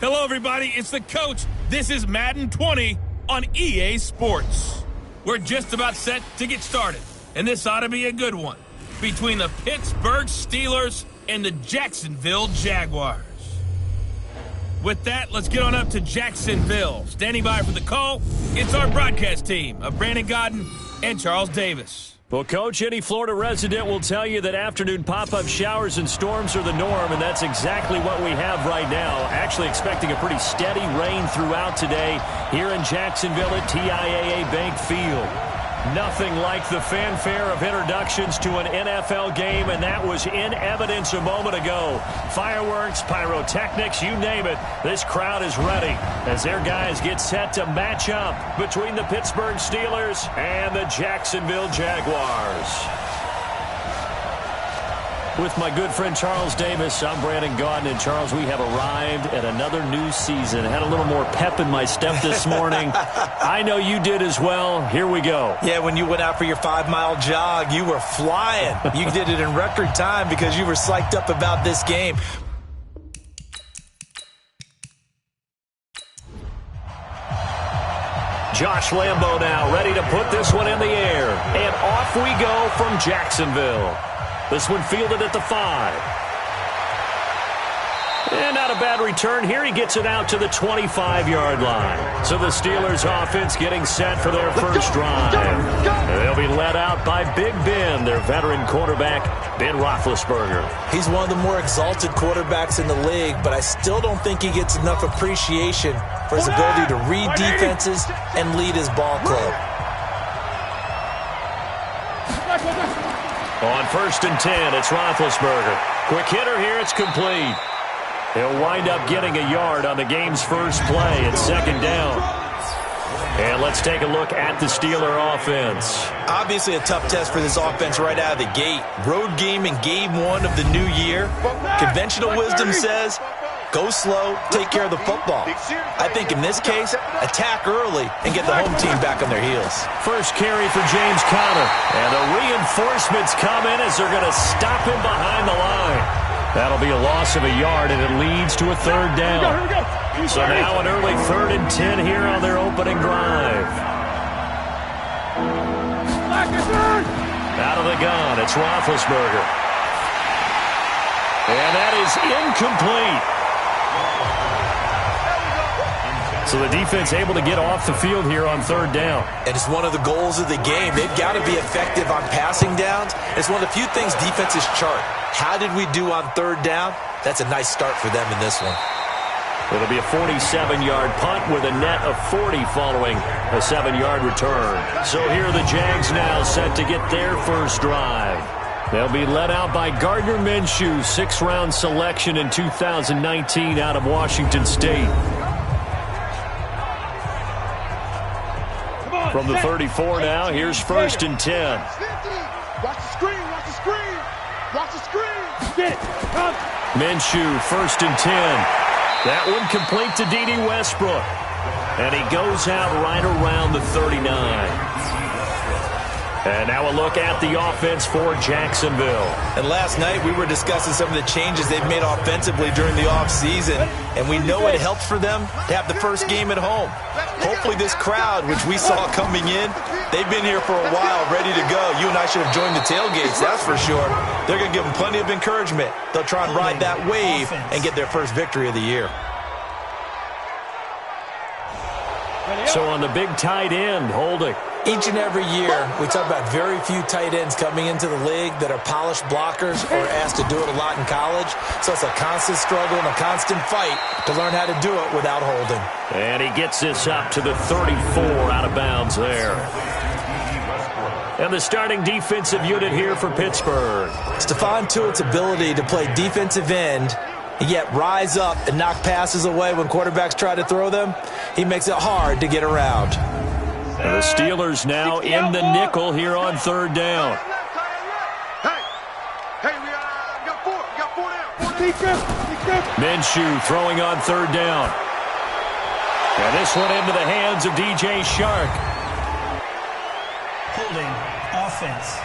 Hello, everybody. It's the coach. This is Madden 20 on EA Sports. We're just about set to get started, and this ought to be a good one between the Pittsburgh Steelers and the Jacksonville Jaguars. With that, let's get on up to Jacksonville. Standing by for the call, it's our broadcast team of Brandon Godden and Charles Davis. Well, Coach, any Florida resident will tell you that afternoon pop-up showers and storms are the norm, and that's exactly what we have right now. Actually expecting a pretty steady rain throughout today here in Jacksonville at TIAA Bank Field. Nothing like the fanfare of introductions to an NFL game, and that was in evidence a moment ago. Fireworks, pyrotechnics, you name it. This crowd is ready as their guys get set to match up between the Pittsburgh Steelers and the Jacksonville Jaguars. With my good friend Charles Davis, I'm Brandon Godden. And Charles, we have arrived at another new season. Had a little more pep in my step this morning. I know you did as well. Here we go. Yeah, when you went out for your 5-mile jog, you were flying. You did it in record time because you were psyched up about this game. Josh Lambo now ready to put this one in the air. And off we go from Jacksonville. This one fielded at the 5. And not a bad return here. He gets it out to the 25-yard line. So the Steelers offense getting set for their first drive. They'll be led out by Big Ben, their veteran quarterback, Ben Roethlisberger. He's one of the more exalted quarterbacks in the league, but I still don't think he gets enough appreciation for his ability to read defenses and lead his ball club. On 1st and 10, it's Roethlisberger. Quick hitter here, it's complete. He'll wind up getting a yard on the game's first play at 2nd down. And let's take a look at the Steeler offense. Obviously a tough test for this offense right out of the gate. Road game in game 1 of the new year. Conventional wisdom says, go slow, take care of the football. I think in this case, attack early and get the home team back on their heels. First carry for James Conner. And the reinforcements come in as they're going to stop him behind the line. That'll be a loss of a yard, and it leads to a 3rd down. So now an early 3rd and 10 here on their opening drive. Out of the gun, it's Roethlisberger. And that is incomplete. So the defense able to get off the field here on 3rd down. And it's one of the goals of the game. They've got to be effective on passing downs. It's one of the few things defenses chart. How did we do on 3rd down? That's a nice start for them in this one. It'll be a 47-yard punt with a net of 40 following a 7-yard return. So here are the Jags now set to get their first drive. They'll be led out by Gardner Minshew, 6th-round selection in 2019 out of Washington State. From the 34 now, here's 1st and 10. Watch the screen, watch the screen, watch the screen. Minshew, 1st and 10. That one complete to D.D. Westbrook. And he goes out right around the 39. And now a look at the offense for Jacksonville. And last night we were discussing some of the changes they've made offensively during the offseason. And we know it helped for them to have the first game at home. Hopefully this crowd, which we saw coming in, they've been here for a while, ready to go. You and I should have joined the tailgates, that's for sure. They're going to give them plenty of encouragement. They'll try and ride that wave and get their first victory of the year. So on the big tight end, Holding. Each and every year, we talk about very few tight ends coming into the league that are polished blockers or asked to do it a lot in college. So it's a constant struggle and a constant fight to learn how to do it without holding. And he gets this up to the 34 out of bounds there. And the starting defensive unit here for Pittsburgh. Stephon Tuitt's ability to play defensive end and yet rise up and knock passes away when quarterbacks try to throw them, he makes it hard to get around. And the Steelers now in the nickel here on 3rd down. Hey, we got 4 down. Minshew throwing on 3rd down. And this one into the hands of DJ Shark. Holding offense.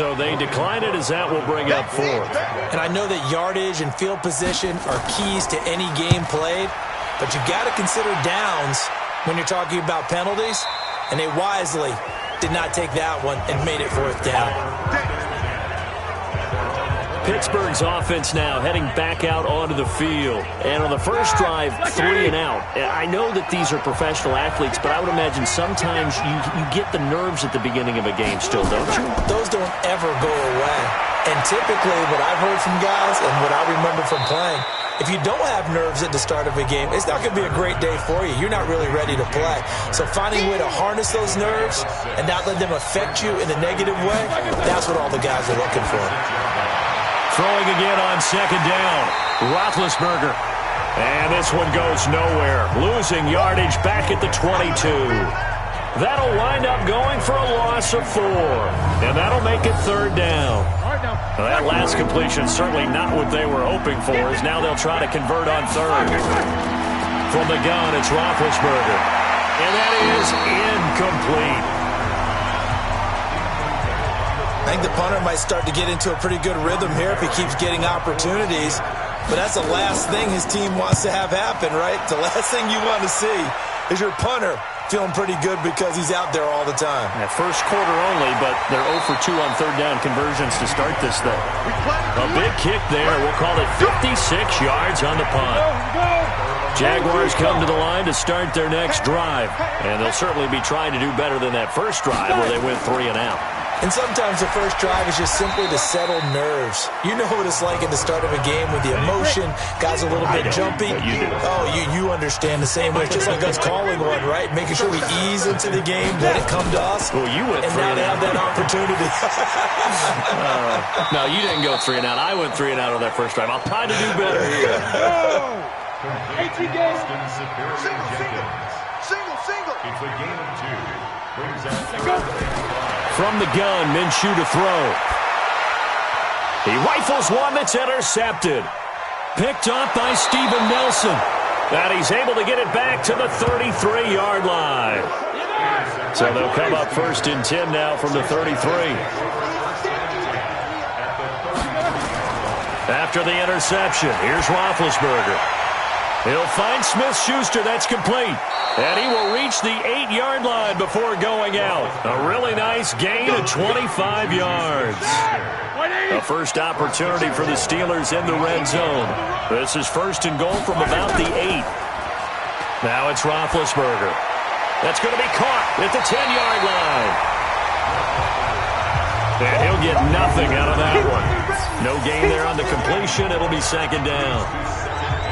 So they decline it as that will bring up fourth. And I know that yardage and field position are keys to any game played, but you got to consider downs when you're talking about penalties, and they wisely did not take that one and made it fourth down. Pittsburgh's offense now heading back out onto the field. And on the first drive, 3 and out. I know that these are professional athletes, but I would imagine sometimes you get the nerves at the beginning of a game still, don't you? Those don't ever go away. And typically what I've heard from guys and what I remember from playing, if you don't have nerves at the start of a game, it's not going to be a great day for you. You're not really ready to play. So finding a way to harness those nerves and not let them affect you in a negative way, that's what all the guys are looking for. Throwing again on second down. Roethlisberger. And this one goes nowhere. Losing yardage back at the 22. That'll wind up going for a loss of 4. And that'll make it third down. Well, that last completion certainly not what they were hoping for, as now they'll try to convert on third. From the gun, it's Roethlisberger. And that is incomplete. I think the punter might start to get into a pretty good rhythm here if he keeps getting opportunities. But that's the last thing his team wants to have happen, right? The last thing you want to see is your punter feeling pretty good because he's out there all the time. Yeah, first quarter only, but they're 0 for 2 on third down conversions to start this thing. A big kick there. We'll call it 56 yards on the punt. Jaguars come to the line to start their next drive. And they'll certainly be trying to do better than that first drive where they went 3 and out. And sometimes the first drive is just simply to settle nerves. You know what it's like at the start of a game with the emotion. Guys a little bit jumpy. You do. Oh, you understand the same way. It's just like us calling one, right? Making sure we ease into the game, let it come to us. Well, you went and 3 now and they out. have that opportunity. No, you didn't go 3 and out. I went 3 and out on that first drive. I'll try to do better here. 18 games. Single. It's a game of 2. Brings out from the gun, Minshew to throw. He rifles one that's intercepted. Picked up by Steven Nelson. And he's able to get it back to the 33-yard line. So they'll come up first and 10 now from the 33. After the interception, here's Roethlisberger. He'll find Smith-Schuster. That's complete. And he will reach the 8-yard line before going out. A really nice gain of 25 yards. A first opportunity for the Steelers in the red zone. This is first and goal from about the 8. Now it's Roethlisberger. That's going to be caught at the 10-yard line. And he'll get nothing out of that one. No gain there on the completion. It'll be second down.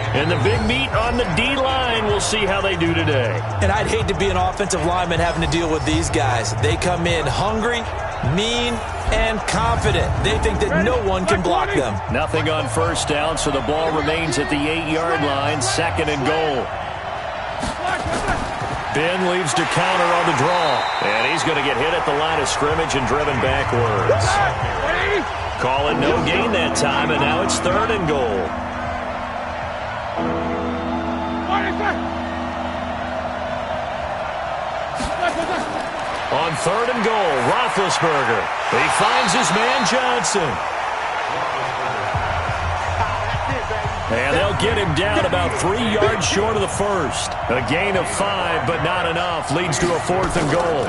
And the big meat on the D-line, we'll see how they do today. And I'd hate to be an offensive lineman having to deal with these guys. They come in hungry, mean, and confident. They think that no one can block them. Nothing on first down, so the ball remains at the 8-yard line, second and goal. Ben leaves to counter on the draw. And he's going to get hit at the line of scrimmage and driven backwards. Call it no gain that time, and now it's third and goal. On third and goal, Roethlisberger. He finds his man Johnson. And they'll get him down about 3 yards short of the first. A gain of 5, but not enough. Leads to a fourth and goal.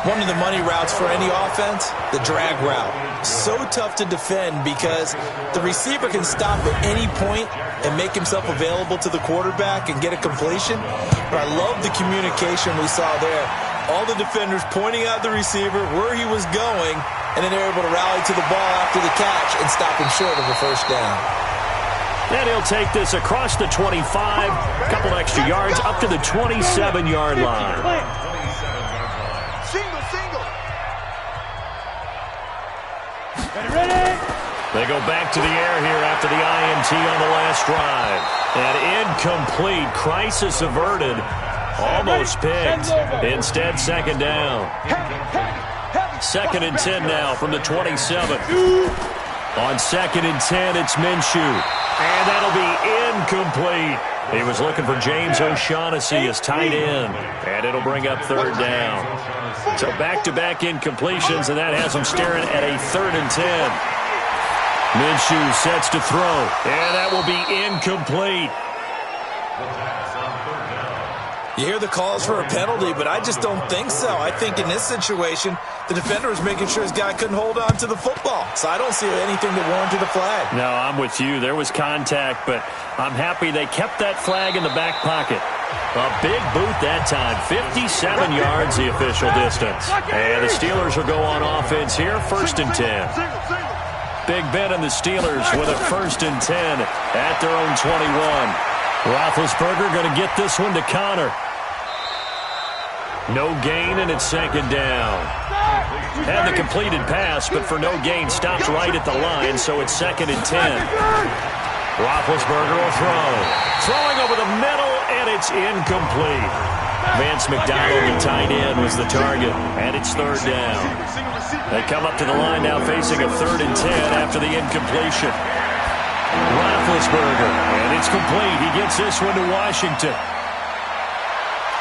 One of the money routes for any offense, the drag route. So tough to defend because the receiver can stop at any point and make himself available to the quarterback and get a completion. But I love the communication we saw there. All the defenders pointing out the receiver, where he was going, and then they're able to rally to the ball after the catch and stop him short of a first down. And he'll take this across the 25, a couple extra yards, up to the 27-yard line. Single. ready. They go back to the air here after the INT on the last drive. And incomplete. Crisis averted. Almost picked. Instead, second down. Second and 10 now from the 27. On second and 10, it's Minshew. And that'll be incomplete. He was looking for James O'Shaughnessy as tight end, and it'll bring up third down. So back-to-back incompletions, and that has him staring at a 3rd and 10. Minshew sets to throw, and that will be incomplete. You hear the calls for a penalty, but I just don't think so. I think in this situation, the defender was making sure his guy couldn't hold on to the football. So I don't see anything that warranted a flag. No, I'm with you. There was contact, but I'm happy they kept that flag in the back pocket. A big boot that time. 57 yards the official distance. And the Steelers will go on offense here, 1st and 10. Big Ben and the Steelers with a 1st and 10 at their own 21. Roethlisberger going to get this one to Connor. No gain, and it's 2nd down. Had the completed pass, but for no gain, stopped right at the line, so it's 2nd and 10. Roethlisberger will throw. Throwing over the middle, and it's incomplete. Vance McDonald, the tight end, was the target, and it's 3rd down. They come up to the line now facing a 3rd and 10 after the incompletion. Roethlisberger, and it's complete. He gets this one to Washington.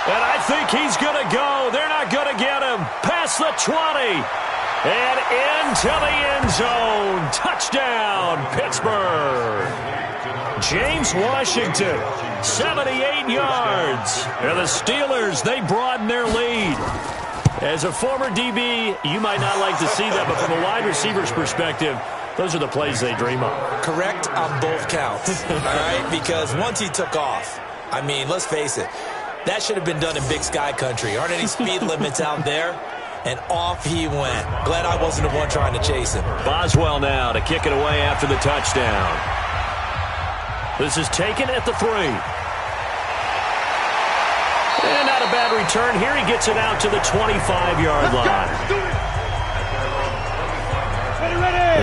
And I think he's going to go. They're not going to get him. Past the 20. And into the end zone. Touchdown, Pittsburgh. James Washington, 78 yards. And the Steelers, they broaden their lead. As a former DB, you might not like to see that, but from a wide receiver's perspective, those are the plays they dream of. Correct on both counts, all right? Because once he took off, I mean, let's face it, that should have been done in Big Sky country. Aren't any speed limits out there? And off he went. Glad I wasn't the one trying to chase him. Boswell now to kick it away after the touchdown. This is taken at the 3. And not a bad return. Here he gets it out to the 25-yard line.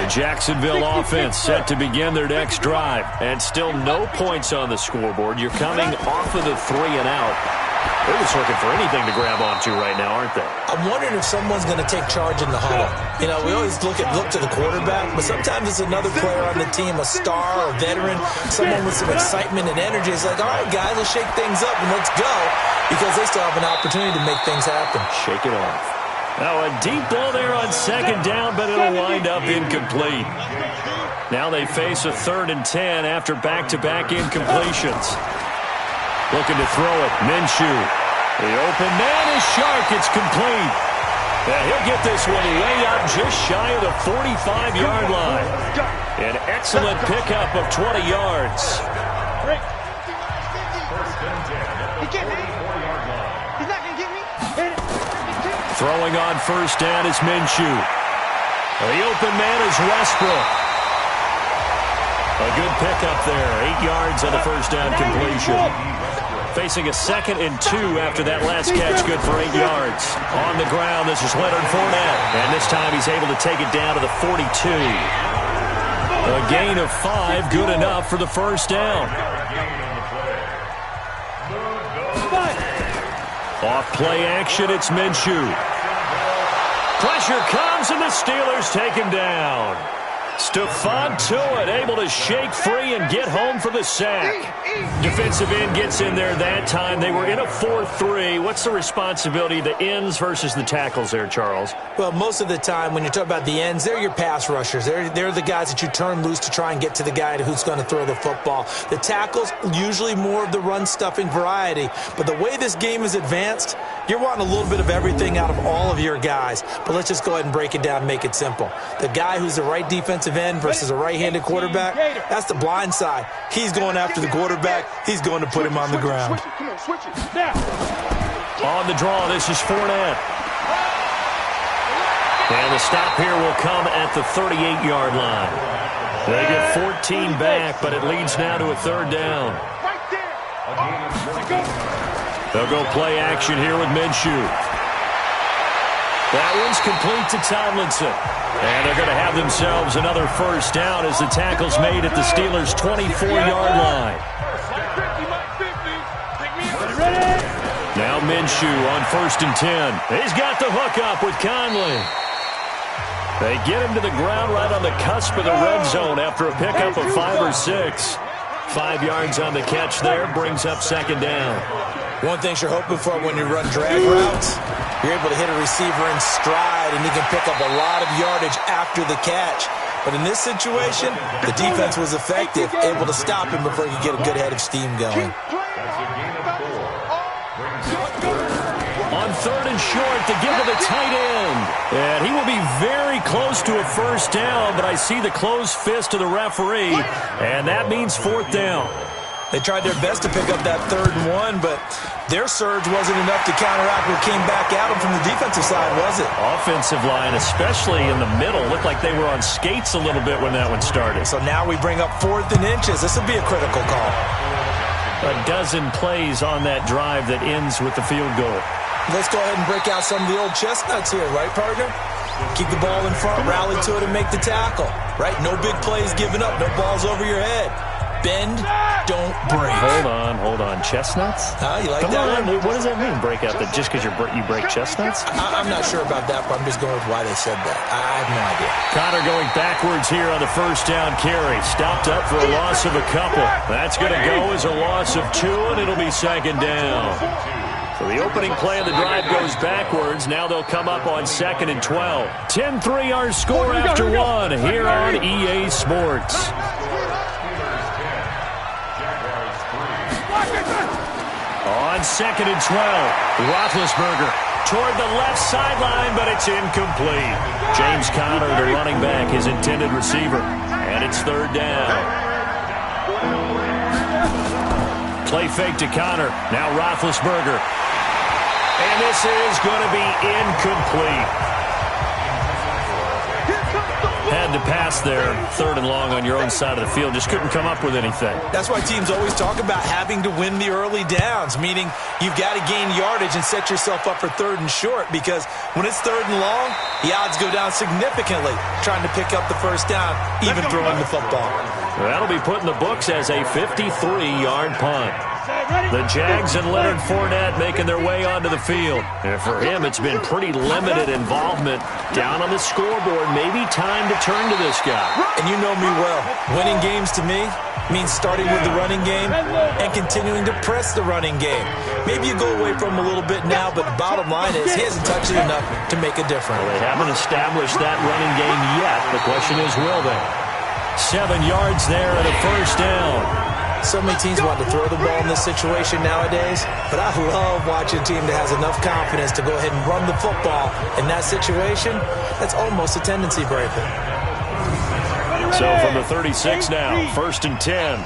The Jacksonville offense set to begin their next drive. And still no points on the scoreboard. You're coming off of the 3 and out. They're just looking for anything to grab onto right now, aren't they? I'm wondering if someone's going to take charge in the huddle. You know, we always look to the quarterback, but sometimes it's another player on the team, a star, a veteran, someone with some excitement and energy. It's like, all right, guys, let's shake things up and let's go, because they still have an opportunity to make things happen. Shake it off. Now a deep ball there on 2nd down, but it'll wind up incomplete. Now they face a 3rd and 10 after back-to-back incompletions. Looking to throw it, Minshew. The open man is sharp. It's complete. And he'll get this one way up just shy of the 45-yard line. An excellent pickup of 20 yards. Throwing on 1st down is Minshew. The open man is Westbrook. A good pickup there. 8 yards on the 1st down completion. Facing a 2nd and 2 after that last catch, good for 8 yards. On the ground, this is Leonard Fournette. And this time he's able to take it down to the 42. A gain of 5, good enough for the 1st down. Off play action, it's Minshew. Pressure comes, and the Steelers take him down. Stephon Tuitt able to shake free and get home for the sack. Defensive end gets in there that time. They were in a 4-3. What's the responsibility of the ends versus the tackles there, Charles? Well, most of the time when you talk about the ends, they're your pass rushers. They're the guys that you turn loose to try and get to the guy who's going to throw the football. The tackles, usually more of the run-stuffing variety. But the way this game is advanced, you're wanting a little bit of everything out of all of your guys. But let's just go ahead and break it down and make it simple. The guy who's the right defensive end versus a right-handed quarterback, that's the blind side. He's going after the quarterback. He's going to put him on the ground. On the draw, this is Fournette. And the stop here will come at the 38-yard line. They get 14 back, but it leads now to a 3rd down. They'll go play action here with Minshew. That one's complete to Tomlinson. And they're going to have themselves another 1st down as the tackle's made at the Steelers' 24-yard line. Now Minshew on 1st and 10. He's got the hook up with Conley. They get him to the ground right on the cusp of the red zone after a pickup of 5 or 6. 5 yards on the catch there, brings up second down. One thing you're hoping for when you run drag routes, you're able to hit a receiver in stride, and he can pick up a lot of yardage after the catch. But in this situation, the defense was effective, able to stop him before he could get a good head of steam going. On 3rd and short, to give to the tight end. And he will be very close to a first down, but I see the closed fist of the referee, and that means 4th down. They tried their best to pick up that 3rd and 1, but their surge wasn't enough to counteract what came back at them from the defensive side, was it? Offensive line, especially in the middle, looked like they were on skates a little bit when that one started. So now we bring up 4th and inches. This will be a critical call. A dozen plays on that drive that ends with the field goal. Let's go ahead and break out some of the old chestnuts here, right, partner? Keep the ball in front, rally to it, and make the tackle, right? No big plays given up, no balls over your head. Bend, don't break. Hold on. Chestnuts? You like Come that? on, what does that mean, break out? That just because you break chestnuts? I'm not sure about that, but I'm just going with why they said that. I have no idea. Connor going backwards here on the first down carry. Stopped up for a loss of a couple. That's going to go as a loss of 2, and it'll be second down. So the opening play of the drive goes backwards. Now they'll come up on 2nd and 12. 10-3 our score after 1 here on EA Sports. On 2nd and 12, Roethlisberger toward the left sideline, but it's incomplete. James Conner, the running back, his intended receiver. And it's 3rd down. Play fake to Conner. Now Roethlisberger. And this is going to be incomplete. Had to pass there, 3rd and long on your own side of the field. Just couldn't come up with anything. That's why teams always talk about having to win the early downs, meaning you've got to gain yardage and set yourself up for 3rd and short, because when it's 3rd and long, the odds go down significantly trying to pick up the first down, even throwing the football. That'll be put in the books as a 53-yard punt. The Jags and Leonard Fournette making their way onto the field. And for him, it's been pretty limited involvement down on the scoreboard. Maybe time to turn to this guy. And you know me well. Winning games to me means starting with the running game and continuing to press the running game. Maybe you go away from him a little bit now, but the bottom line is he hasn't touched it enough to make a difference. Well, they haven't established that running game yet. The question is, will they? 7 yards there and a first down. So many teams want to throw the ball in this situation nowadays, but I love watching a team that has enough confidence to go ahead and run the football in that situation. That's almost a tendency breaker. So from the 36 now, 1st and 10.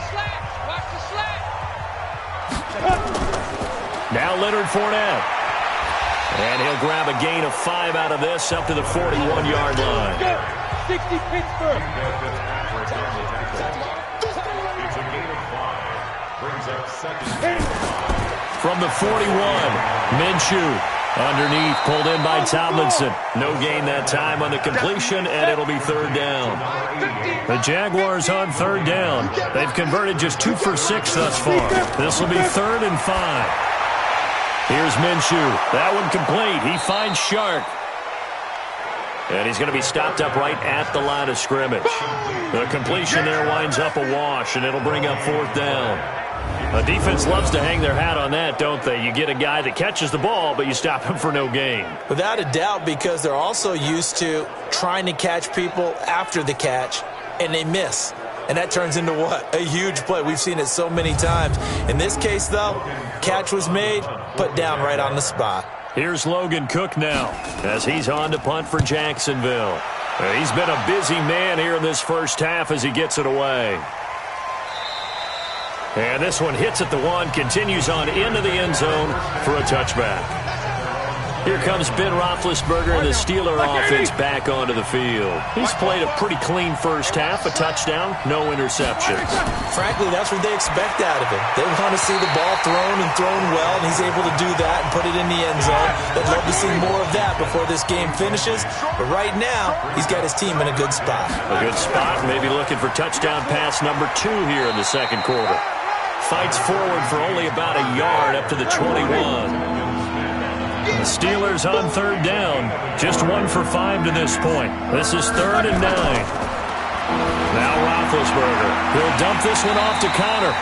Now Leonard Fournette. And he'll grab a gain of 5 out of this up to the 41-yard line. 60 Pittsburgh. From the 41, Minshew underneath, pulled in by Tomlinson. No gain that time on the completion, and it'll be 3rd down. The Jaguars on 3rd down. They've converted just 2 for 6 thus far. This will be 3rd and 5. Here's Minshew. That one complete. He finds Shark. And he's going to be stopped up right at the line of scrimmage. The completion there winds up a wash, and it'll bring up 4th down. A defense loves to hang their hat on that, don't they? You get a guy that catches the ball, but you stop him for no gain. Without a doubt, because they're also used to trying to catch people after the catch, and they miss. And that turns into what? A huge play. We've seen it so many times. In this case, though, catch was made, put down right on the spot. Here's Logan Cook now as he's on to punt for Jacksonville. He's been a busy man here in this first half as he gets it away. And this one hits at the 1, continues on into the end zone for a touchback. Here comes Ben Roethlisberger and the Steeler offense back onto the field. He's played a pretty clean first half, a touchdown, no interceptions. Frankly, that's what they expect out of him. They want to see the ball thrown and thrown well, and he's able to do that and put it in the end zone. They'd love to see more of that before this game finishes. But right now, he's got his team in a good spot. A good spot, maybe looking for touchdown pass number 2 here in the second quarter. Fights forward for only about a yard up to the 21. The Steelers on 3rd down. Just 1 for 5 to this point. This is 3rd and 9. Now Roethlisberger. He'll dump this one off to Connor.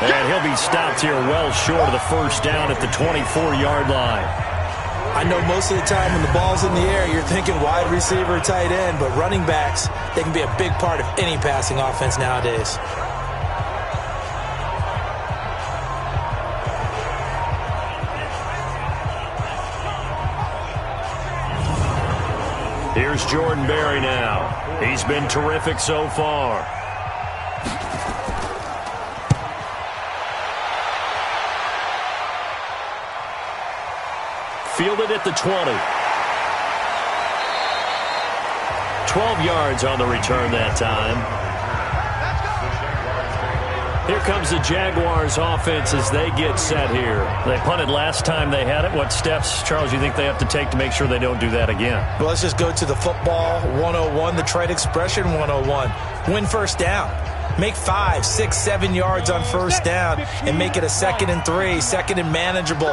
And he'll be stopped here well short of the first down at the 24-yard line. I know most of the time when the ball's in the air, you're thinking wide receiver, tight end, but running backs, they can be a big part of any passing offense nowadays. Here's Jordan Berry now. He's been terrific so far. Fielded at the 20. 12 yards on the return that time. Here comes the Jaguars offense as they get set here. They punted last time they had it. What steps, Charles, you think they have to take to make sure they don't do that again? Well, let's just go to the football 101, the trade expression 101. Win first down. Make 5, 6, 7 yards on first down and make it a 2nd and 3, 2nd and manageable.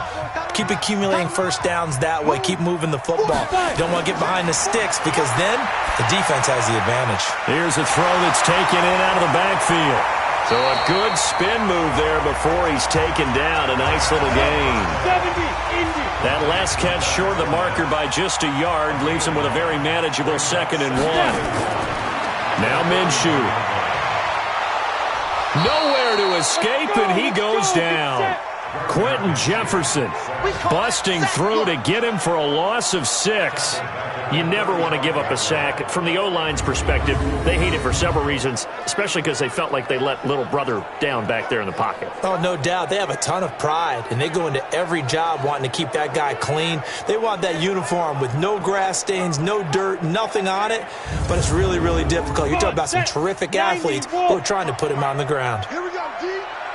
Keep accumulating first downs that way. Keep moving the football. You don't want to get behind the sticks because then the defense has the advantage. Here's a throw that's taken in out of the backfield. So a good spin move there before he's taken down. A nice little gain. That last catch short of the marker by just a yard leaves him with a very manageable 2nd and 1. Now Minshew. Nowhere to escape, and he goes down. Quentin Jefferson busting through to get him for a loss of 6. You never want to give up a sack. From the O-line's perspective, they hate it for several reasons, especially because they felt like they let little brother down back there in the pocket. Oh, no doubt. They have a ton of pride, and they go into every job wanting to keep that guy clean. They want that uniform with no grass stains, no dirt, nothing on it, but it's really, really difficult. You're talking about some terrific athletes who are trying to put him on the ground. Here we go, D.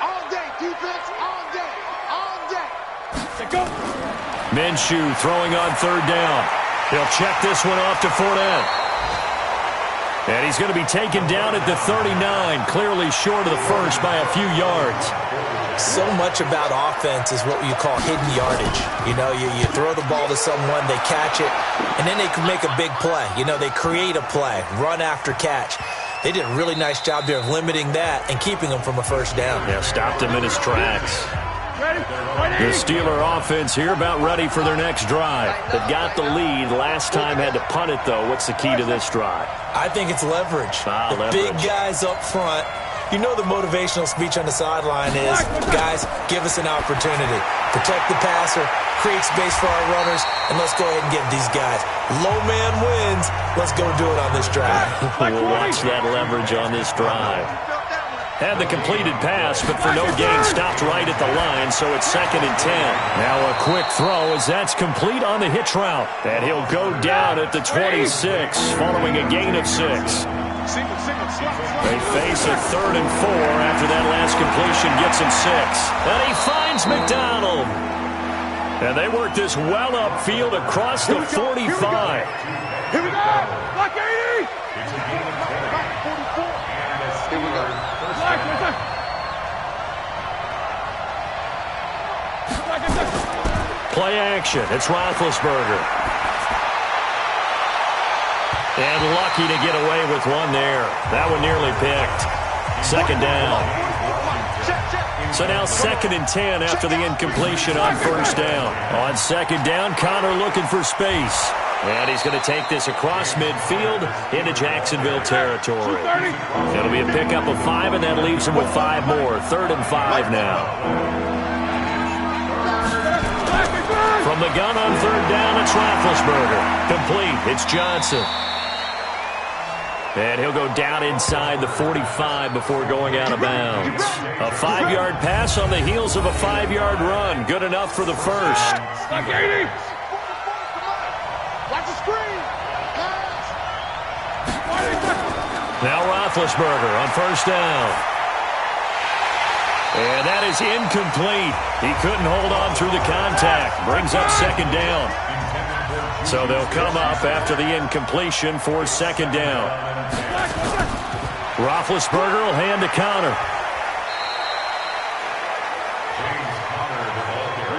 All day, defense, all day, all day. Go. Minshew throwing on 3rd down. He'll check this one off to Fournette. And he's going to be taken down at the 39, clearly short of the first by a few yards. So much about offense is what you call hidden yardage. You know, you throw the ball to someone, they catch it, and then they can make a big play. You know, they create a play, run after catch. They did a really nice job there of limiting that and keeping him from a first down. Yeah, stopped him in his tracks. The Steeler offense here about ready for their next drive. They've got the lead. Last time had to punt it, though. What's the key to this drive? I think it's leverage. The big guys up front. You know the motivational speech on the sideline is, guys, give us an opportunity. Protect the passer, create space for our runners, and let's go ahead and get these guys. Low man wins. Let's go do it on this drive. We'll watch that leverage on this drive. Had the completed pass, but for no gain, stopped right at the line, so it's 2nd and 10. Now a quick throw as that's complete on the hitch route. And he'll go down at the 26, following a gain of 6. They face a 3rd and 4 after that last completion gets him 6. And he finds McDonald. And they work this well upfield across the 45. Here we go. Block 80. Here we go. Play action. It's Roethlisberger. And lucky to get away with one there. That one nearly picked. 2nd down. So now 2nd and 10 after the incompletion on first down. On 2nd down, Connor looking for space. And he's going to take this across midfield into Jacksonville territory. It'll be a pickup of 5, and that leaves him with 5 more. 3rd and 5 now. From the gun on 3rd down, it's Roethlisberger. Complete. It's Johnson. And he'll go down inside the 45 before going out of bounds. A 5-yard pass on the heels of a 5-yard run. Good enough for the first. Now Roethlisberger on first down. And that is incomplete. He couldn't hold on through the contact. Brings up 2nd down. So they'll come up after the incompletion for 2nd down. Roethlisberger will hand to Connor.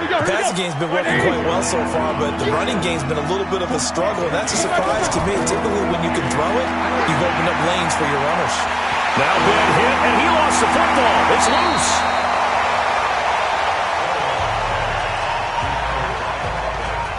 The passing game's been working quite well so far, but the running game's been a little bit of a struggle, and that's a surprise to me. Typically, when you can throw it, you've opened up lanes for your runners. Now big hit, and he lost the football. It's loose.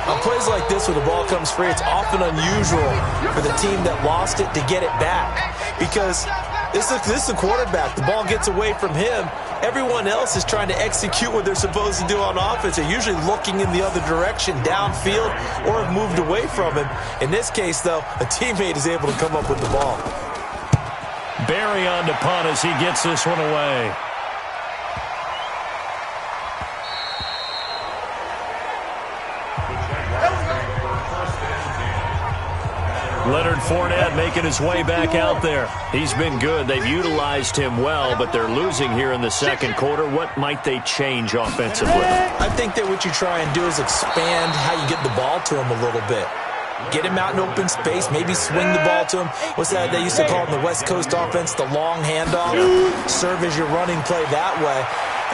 On plays like this where the ball comes free, it's often unusual for the team that lost it to get it back, because this is a quarterback. The ball gets away from him. Everyone else is trying to execute what they're supposed to do on offense. They're usually looking in the other direction, downfield, or have moved away from him. In this case, though, a teammate is able to come up with the ball. Barry on to punt as he gets this one away. Leonard Fournette making his way back out there. He's been good. They've utilized him well, but they're losing here in the second quarter. What might they change offensively? I think that what you try and do is expand how you get the ball to him a little bit. Get him out in open space, maybe swing the ball to him. What's that they used to call in the West Coast offense, the long handoff? Serve as your running play that way,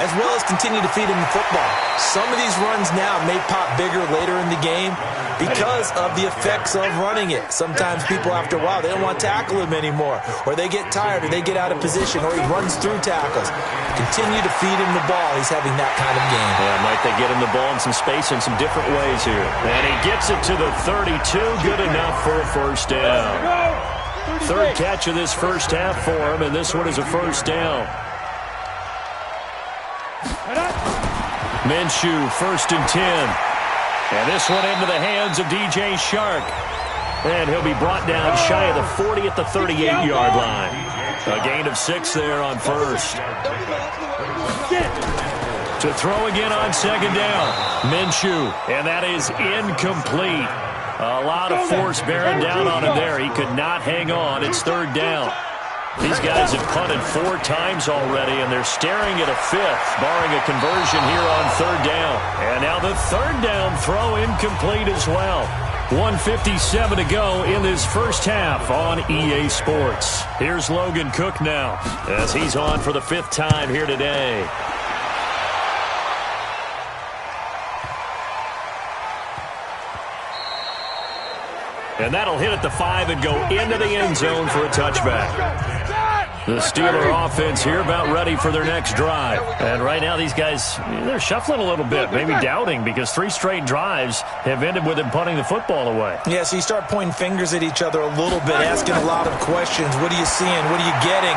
as well as continue to feed him the football. Some of these runs now may pop bigger later in the game because of the effects of running it. Sometimes people, after a while, they don't want to tackle him anymore, or they get tired, or they get out of position, or he runs through tackles. Continue to feed him the ball. He's having that kind of game. Yeah, might they get him the ball in some space in some different ways here. And he gets it to the 32. Good enough for a first down. Third catch of this first half for him, and this one is a first down. Minshew, 1st and 10. And this one into the hands of DJ Shark. And he'll be brought down shy of the 40 at the 38-yard line. A gain of 6 there on first. To throw again on second down. Minshew, and that is incomplete. A lot of force bearing down on him there. He could not hang on. It's third down. These guys have punted 4 times already, and they're staring at a 5th, barring a conversion here on third down. And now the third down throw incomplete as well. 1:57 to go in this first half on EA Sports. Here's Logan Cook now as he's on for the 5th time here today. And that'll hit at the 5 and go into the end zone for a touchback. The Steeler offense here about ready for their next drive. And right now these guys, they're shuffling a little bit, maybe doubting, because 3 straight drives have ended with them punting the football away. Yeah, so you start pointing fingers at each other a little bit, asking a lot of questions. What are you seeing? What are you getting?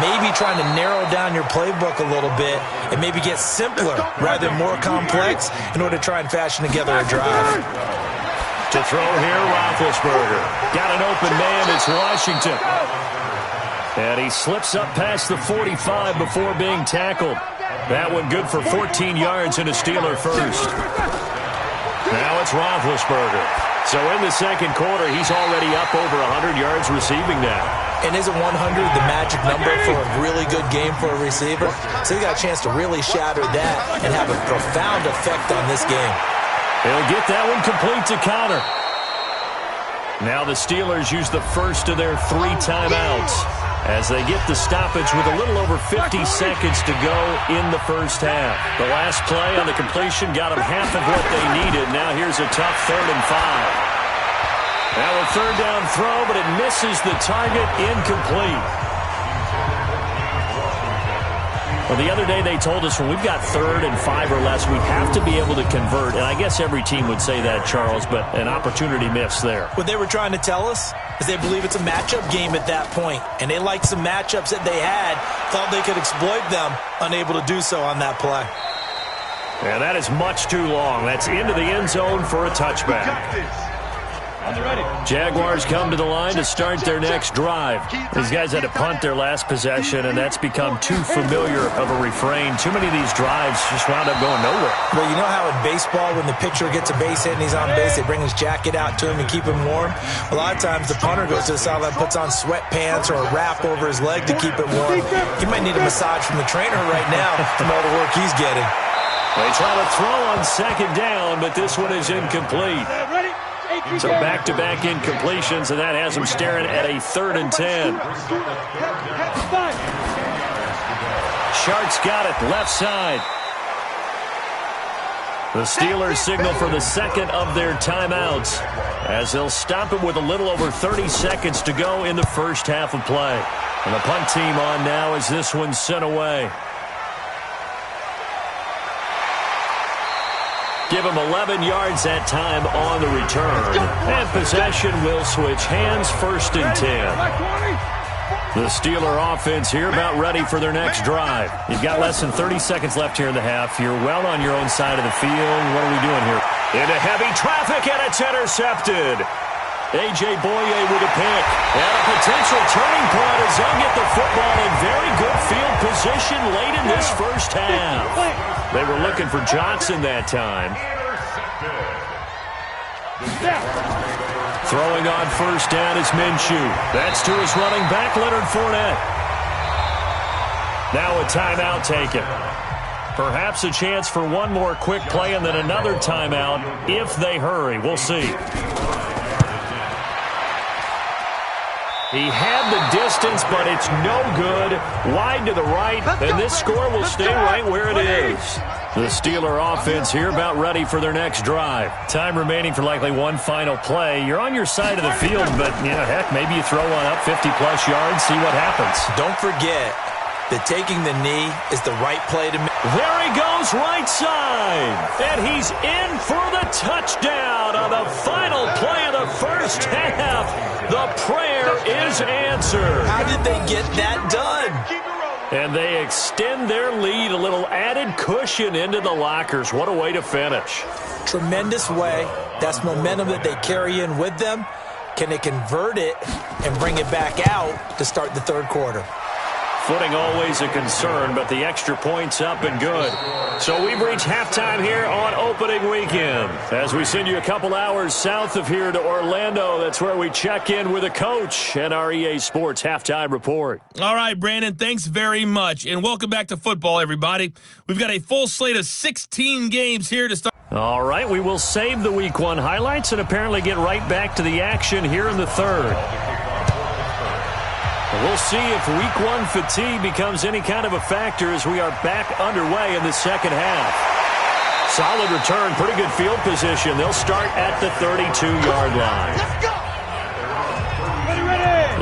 Maybe trying to narrow down your playbook a little bit and maybe get simpler rather than more complex in order to try and fashion together a drive. To throw here, Roethlisberger. Got an open man, it's Washington. And he slips up past the 45 before being tackled. That one good for 14 yards and a Steeler first. Now it's Roethlisberger. So in the second quarter, he's already up over 100 yards receiving now. And isn't 100 the magic number for a really good game for a receiver? So he got a chance to really shatter that and have a profound effect on this game. He'll get that one complete to counter. Now the Steelers use the first of their 3 timeouts as they get the stoppage with a little over 50 seconds to go in the first half. The last play on the completion got them half of what they needed. Now here's a tough 3rd and 5. Now a third down throw, but it misses the target, incomplete. Well, the other day they told us when we've got 3rd and 5 or less, we have to be able to convert. And I guess every team would say that, Charles, but an opportunity missed there. What they were trying to tell us is they believe it's a matchup game at that point. And they liked some matchups that they had, thought they could exploit them, unable to do so on that play. And that is much too long. That's into the end zone for a touchback. Jaguars come to the line to start their next drive. These guys had to punt their last possession, and that's become too familiar of a refrain. Too many of these drives just wound up going nowhere. Well, you know how in baseball, when the pitcher gets a base hit and he's on base, they bring his jacket out to him and keep him warm? A lot of times the punter goes to the sideline, puts on sweatpants or a wrap over his leg to keep it warm. He might need a massage from the trainer right now from all the work he's getting. They try to throw on second down, but this one is incomplete. So back-to-back incompletions, and that has them staring at a 3rd and 10. Shark's got it, left side. The Steelers signal for the second of their timeouts as they'll stop it with a little over 30 seconds to go in the first half of play. And the punt team on now as this one's sent away. Give him 11 yards that time on the return. And possession will switch hands, 1st and 10. The Steeler offense here about ready for their next drive. You've got less than 30 seconds left here in the half. You're well on your own side of the field. What are we doing here? Into heavy traffic, and it's intercepted. A.J. Boye with a pick. And a potential turning point as they'll get the football in very good field position late in this first half. They were looking for Johnson that time. Throwing on 1st down is Minshew. That's to his running back, Leonard Fournette. Now a timeout taken. Perhaps a chance for one more quick play and then another timeout if they hurry. We'll see. He had the distance, but it's no good. Wide to the right, and this score will stay right where it is. The Steeler offense here about ready for their next drive. Time remaining for likely one final play. You're on your side of the field, but, heck, maybe you throw one up 50-plus yards, see what happens. Don't forget that taking the knee is the right play to make. There he goes, right side. And he's in for the touchdown on the final play of the first half. The prayer is answered. How did they get that done? And they extend their lead, a little added cushion into the lockers. What a way to finish. Tremendous way. That's momentum that they carry in with them. Can they convert it and bring it back out to start the third quarter? Footing always a concern, but the extra point's up and good. So we've reached halftime here on opening weekend. As we send you a couple hours south of here to Orlando, that's where we check in with a coach and our EA Sports halftime report. All right, Brandon, thanks very much. And welcome back to football, everybody. We've got a full slate of 16 games here to start. All right, we will save the Week 1 highlights and apparently get right back to the action here in the third. We'll see if Week 1 fatigue becomes any kind of a factor as we are back underway in the second half. Solid return, pretty good field position. They'll start at the 32-yard line.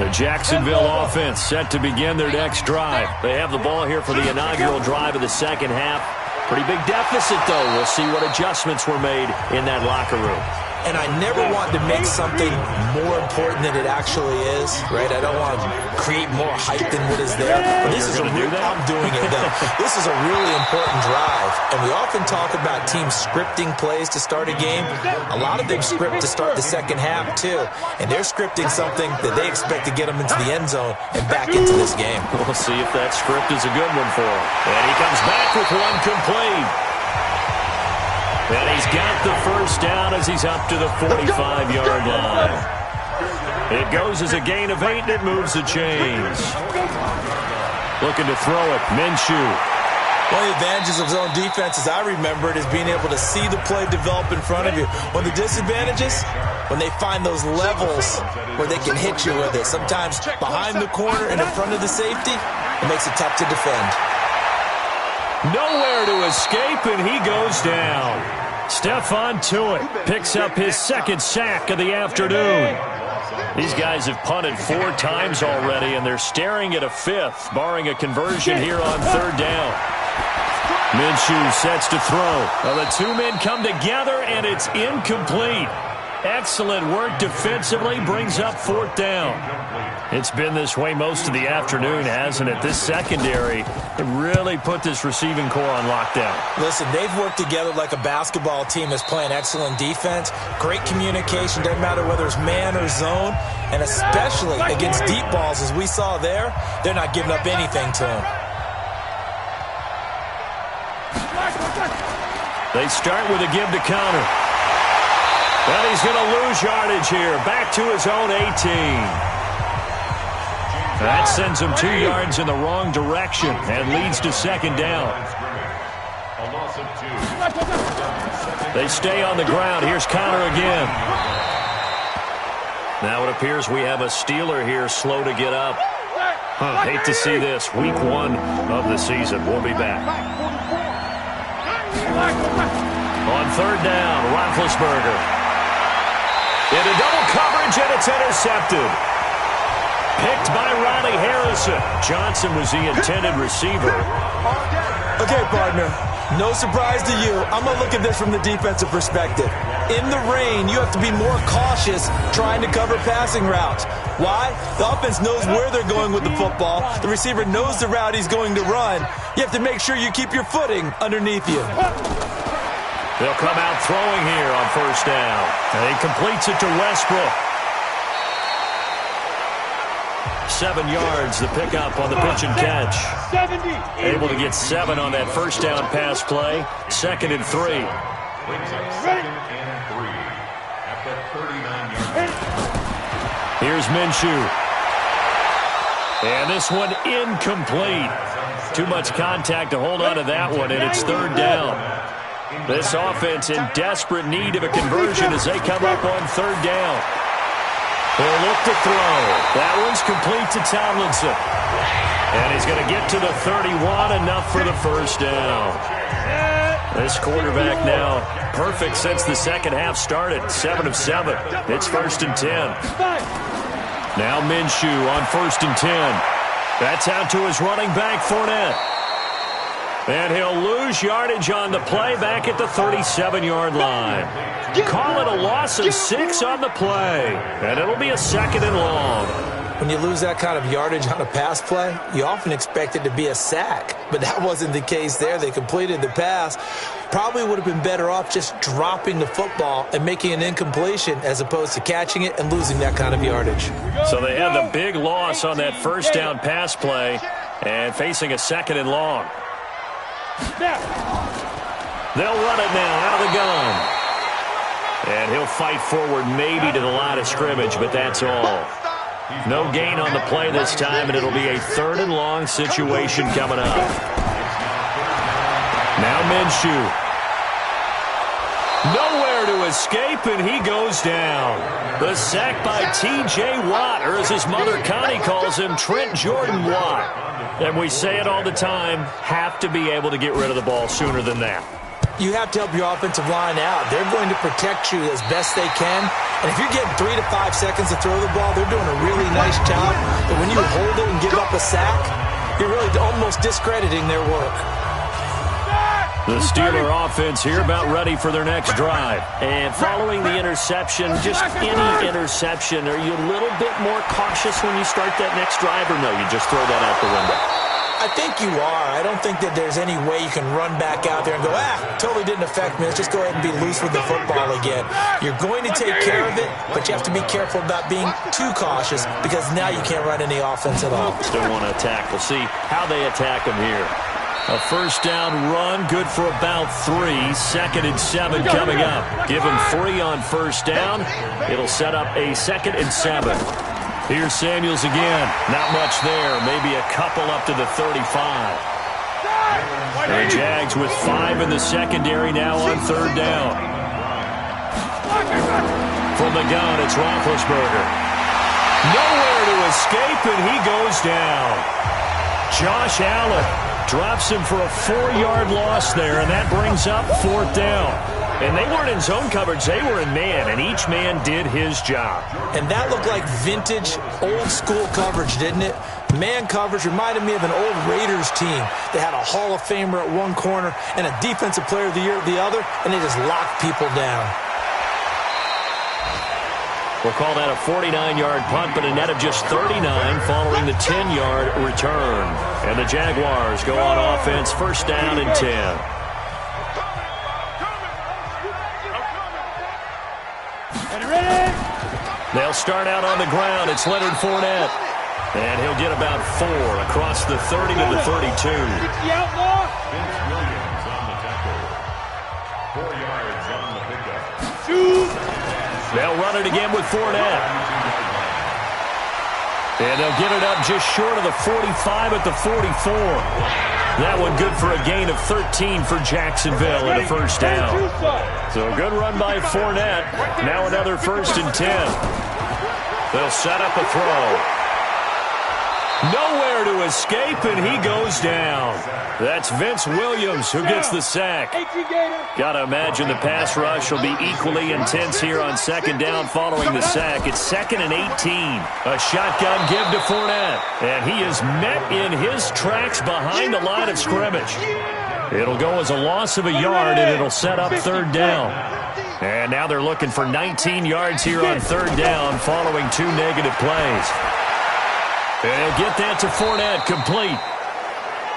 The Jacksonville offense set to begin their next drive. They have the ball here for the inaugural drive of the second half. Pretty big deficit, though. We'll see what adjustments were made in that locker room. And I never want to make something more important than it actually is, right? I don't want to create more hype than what is there. But this is I'm doing it, though. This is a really important drive. And we often talk about teams scripting plays to start a game. A lot of them script to start the second half, too. And they're scripting something that they expect to get them into the end zone and back into this game. We'll see if that script is a good one for him. And he comes back with one complete. And he's got the first down as he's up to the 45-yard line. It goes as a gain of 8, and it moves the chains. Looking to throw it, Minshew. One of the advantages of zone defense, as I remember it, is being able to see the play develop in front of you. One of the disadvantages, when they find those levels where they can hit you with it. Sometimes behind the corner and in front of the safety, it makes it tough to defend. Nowhere to escape, and he goes down. Stephon Tuitt picks up his second sack of the afternoon. These guys have punted 4 times already, and they're staring at a 5th, barring a conversion here on third down. Minshew sets to throw. Well, the two men come together, and it's incomplete. Excellent work defensively, brings up 4th down. It's been this way most of the afternoon, hasn't it? This secondary really put this receiving core on lockdown. Listen, they've worked together like a basketball team that's playing excellent defense. Great communication, doesn't matter whether it's man or zone. And especially against deep balls, as we saw there, they're not giving up anything to them. They start with a give to counter. But he's going to lose yardage here. Back to his own 18. That sends him 2 yards in the wrong direction and leads to second down. They stay on the ground. Here's Connor again. Now it appears we have a Steeler here slow to get up. Hate to see this. Week 1 of the season. We'll be back. On third down, Roethlisberger. Into double coverage, and it's intercepted. Picked by Riley Harrison. Johnson was the intended receiver. Okay, partner. No surprise to you. I'm going to look at this from the defensive perspective. In the rain, you have to be more cautious trying to cover passing routes. Why? The offense knows where they're going with the football. The receiver knows the route he's going to run. You have to make sure you keep your footing underneath you. They'll come out throwing here on first down. And he completes it to Westbrook. 7 yards, the pickup on the pitch and catch. Able to get 7 on that first down pass play. 2nd and 3. Here's Minshew. And this one incomplete. Too much contact to hold on to that one, and it's 3rd down. This offense in desperate need of a conversion as they come up on 3rd down. He'll look to throw. That one's complete to Tomlinson. And he's going to get to the 31, enough for the first down. This quarterback now perfect since the second half started. 7 of 7. It's 1st and 10. Now Minshew on 1st and 10. That's out to his running back, Fournette. And he'll lose yardage on the play back at the 37-yard line. Call it a loss of 6 on the play. And it'll be a 2nd and long. When you lose that kind of yardage on a pass play, you often expect it to be a sack. But that wasn't the case there. They completed the pass. Probably would have been better off just dropping the football and making an incompletion as opposed to catching it and losing that kind of yardage. So they had the big loss on that first down pass play and facing a 2nd and long. They'll run it now out of the gun. And he'll fight forward maybe to the line of scrimmage, but that's all. No gain on the play this time, and it'll be a 3rd and long situation coming up. Now Minshew. Nowhere to escape, and he goes down. The sack by T.J. Watt, or as his mother Connie calls him, Trent Jordan Watt. And we say it all the time, have to be able to get rid of the ball sooner than that. You have to help your offensive line out. They're going to protect you as best they can. And if you're getting 3 to 5 seconds to throw the ball, they're doing a really nice job. But when you hold it and give up a sack, you're really almost discrediting their work. The Steeler offense here about ready for their next drive. And following the interception, just any interception, are you a little bit more cautious when you start that next drive, or no, you just throw that out the window? I think you are. I don't think that there's any way you can run back out there and go, totally didn't affect me. Let's just go ahead and be loose with the football again. You're going to take care of it, but you have to be careful about being too cautious because now you can't run any offense at all. Still want to attack. We'll see how they attack them here. A first down run, good for about 3. 2nd and 7 coming up. Give him 3 on first down. It'll set up a 2nd and 7. Here's Samuels again. Not much there. Maybe a couple up to the 35. The Jags with 5 in the secondary now on 3rd down. From the gun, it's Roethlisberger. Nowhere to escape, and he goes down. Josh Allen drops him for a 4-yard loss there, and that brings up 4th down. And they weren't in zone coverage. They were in man, and each man did his job. And that looked like vintage, old-school coverage, didn't it? Man coverage reminded me of an old Raiders team. They had a Hall of Famer at one corner and a Defensive Player of the Year at the other, and they just locked people down. We'll call that a 49-yard punt, but a net of just 39 following the 10-yard return. And the Jaguars go on offense, first down and 10. They'll start out on the ground. It's Leonard Fournette. And he'll get about 4 across the 30 to the 32. Vince Williams on the tackle. 4 yards on the pickup. They'll run it again with Fournette. And they'll get it up just short of the 45 at the 44. That one good for a gain of 13 for Jacksonville and a first down. So a good run by Fournette. Now another 1st and 10. They'll set up a throw. Nowhere to escape, and he goes down. That's Vince Williams who gets the sack. Got to imagine the pass rush will be equally intense here on second down following the sack. It's 2nd and 18. A shotgun give to Fournette, and he is met in his tracks behind the line of scrimmage. It'll go as a loss of a yard, and it'll set up 3rd down. And now they're looking for 19 yards here on 3rd down following 2 negative plays. They'll get that to Fournette, complete.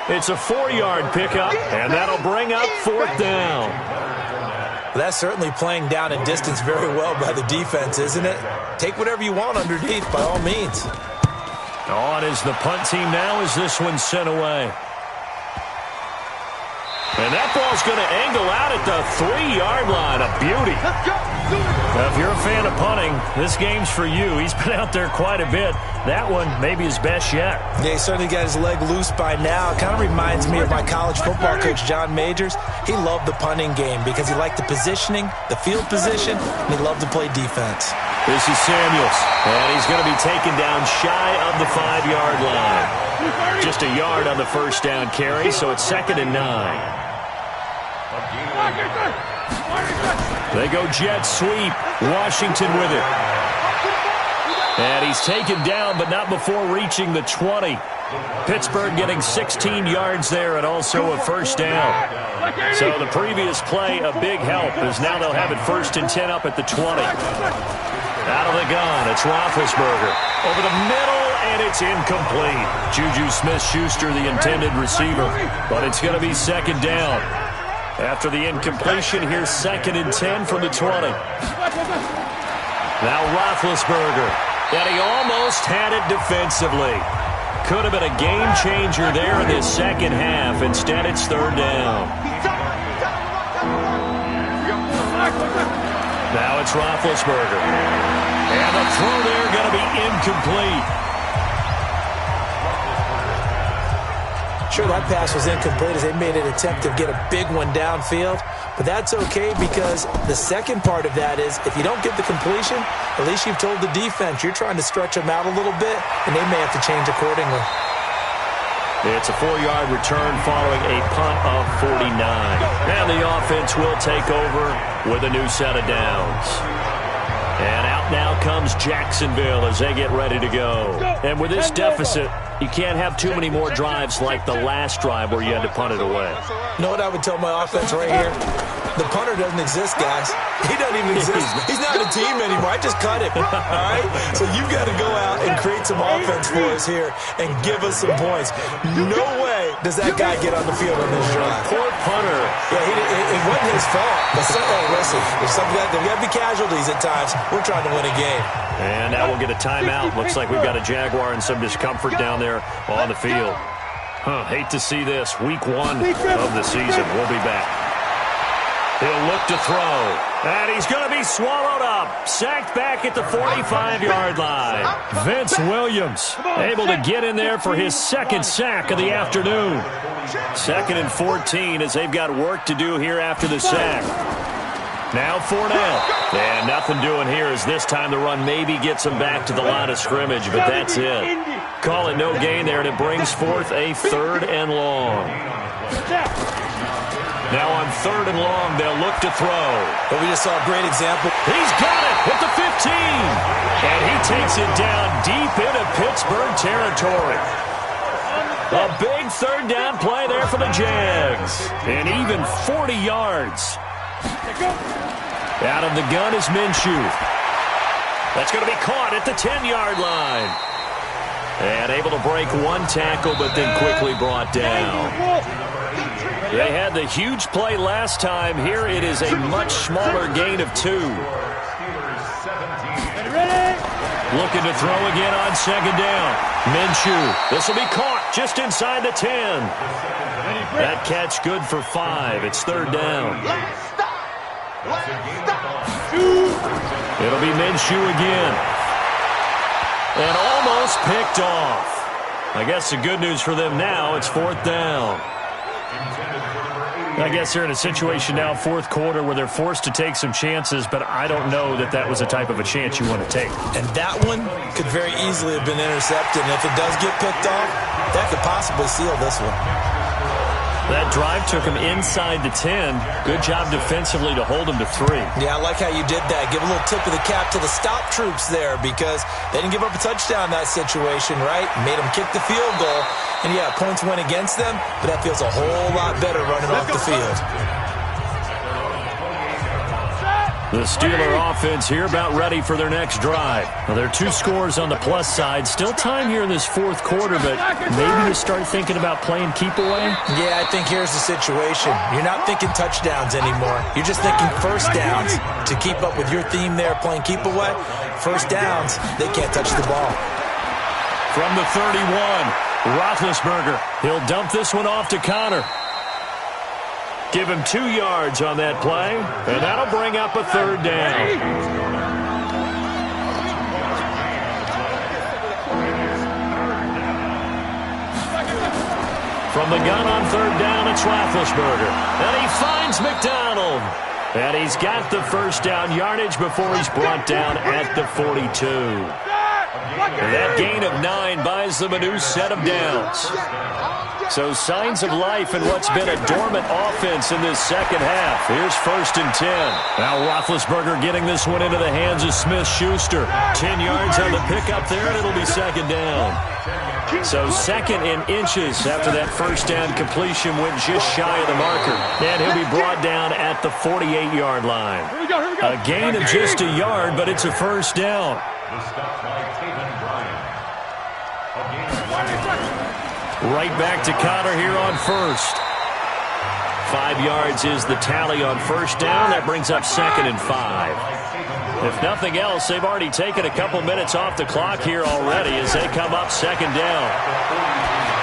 It's a 4-yard pickup, and that'll bring up 4th down. That's certainly playing down and distance very well by the defense, isn't it? Take whatever you want underneath, by all means. On is the punt team now as this one's sent away. And that ball's going to angle out at the 3-yard line. A beauty. Now, if you're a fan of punting, this game's for you. He's been out there quite a bit. That one maybe his best yet. Yeah, he certainly got his leg loose by now. It kind of reminds me of my college football coach, John Majors. He loved the punting game because he liked the positioning, the field position, and he loved to play defense. This is Samuels, and he's going to be taken down shy of the 5-yard line. Just a yard on the first down carry, so it's 2nd and 9. They go jet sweep. Washington with it. And he's taken down, but not before reaching the 20. Pittsburgh getting 16 yards there and also a first down. So the previous play, a big help, as now they'll have it 1st and 10 up at the 20. Out of the gun, it's Roethlisberger. Over the middle, and it's incomplete. Juju Smith-Schuster, the intended receiver. But it's going to be 2nd down. After the incompletion, here's 2nd and 10 from the 20. Now Roethlisberger. And he almost had it defensively. Could have been a game changer there in this second half. Instead, it's 3rd down. Now it's Roethlisberger. And the throw there going to be incomplete. Sure, that pass was incomplete as they made an attempt to get a big one downfield. But that's okay because the second part of that is if you don't get the completion, at least you've told the defense you're trying to stretch them out a little bit, and they may have to change accordingly. It's a 4-yard return following a punt of 49. And the offense will take over with a new set of downs. And out now comes Jacksonville as they get ready to go. And with this deficit, you can't have too many more drives like the last drive where you had to punt it away. You know what I would tell my offense right here? The punter doesn't exist, guys. He doesn't even exist. He's not a team anymore. I just cut him. All right? So you've got to go out and create some offense for us here and give us some points. No way does that guy get on the field on this drive. Poor punter. Yeah, it wasn't his fault. But listen, if something like that, we have to be casualties at times. We're trying to win a game. And now we'll get a timeout. Looks like we've got a Jaguar and some discomfort down there on the field. Hate to see this. Week 1 of the season. We'll be back. He'll look to throw. And he's going to be swallowed up. Sacked back at the 45-yard line. Vince Williams able to get in there for his 2nd sack of the afternoon. 2nd and 14 as they've got work to do here after the sack. Now Fournette. And nothing doing here as this time the run maybe gets him back to the line of scrimmage, but that's it. Call it no gain there, and it brings forth a 3rd and long. Now on 3rd and long, they'll look to throw. But we just saw a great example. He's got it at the 15. And he takes it down deep into Pittsburgh territory. A big 3rd down play there for the Jags. And even 40 yards. Out of the gun is Minshew. That's going to be caught at the 10-yard line. And able to break 1 tackle, but then quickly brought down. They had the huge play last time. Here it is a much smaller gain of 2. Looking to throw again on 2nd down. Minshew. This will be caught just inside the 10. That catch good for 5. It's 3rd down. It'll be Minshew again. And almost picked off. I guess the good news for them now, it's 4th down. I guess they're in a situation now, fourth quarter, where they're forced to take some chances, but I don't know that that was the type of a chance you want to take. And that one could very easily have been intercepted. And if it does get picked off, that could possibly seal this one. That drive took him inside the 10. Good job defensively to hold him to 3. Yeah, I like how you did that. Give a little tip of the cap to the stop troops there because they didn't give up a touchdown in that situation, right? Made them kick the field goal. And, yeah, points went against them, but that feels a whole lot better running off the field. The Steeler offense here about ready for their next drive. Well, there are 2 scores on the plus side. Still time here in this fourth quarter, but maybe you start thinking about playing keep away? Yeah, I think here's the situation. You're not thinking touchdowns anymore. You're just thinking first downs. To keep up with your theme there, playing keep away, first downs, they can't touch the ball. From the 31, Roethlisberger. He'll dump this one off to Connor. Give him 2 yards on that play, and that'll bring up a third down. From the gun on third down, it's Roethlisberger. And he finds McDonald. And he's got the first down yardage before he's brought down at the 42. And that gain of 9 buys them a new set of downs. So signs of life in what's been a dormant offense in this second half. Here's 1st and 10. Now Roethlisberger getting this one into the hands of Smith-Schuster. 10 yards on the pickup there, and it'll be second down. So 2nd and inches after that first down completion went just shy of the marker. And he'll be brought down at the 48-yard line. A gain of just a yard, but it's a first down. Right back to Connor here on first. 5 yards is the tally on first down. That brings up 2nd and 5. If nothing else, they've already taken a couple minutes off the clock here already as they come up 2nd down.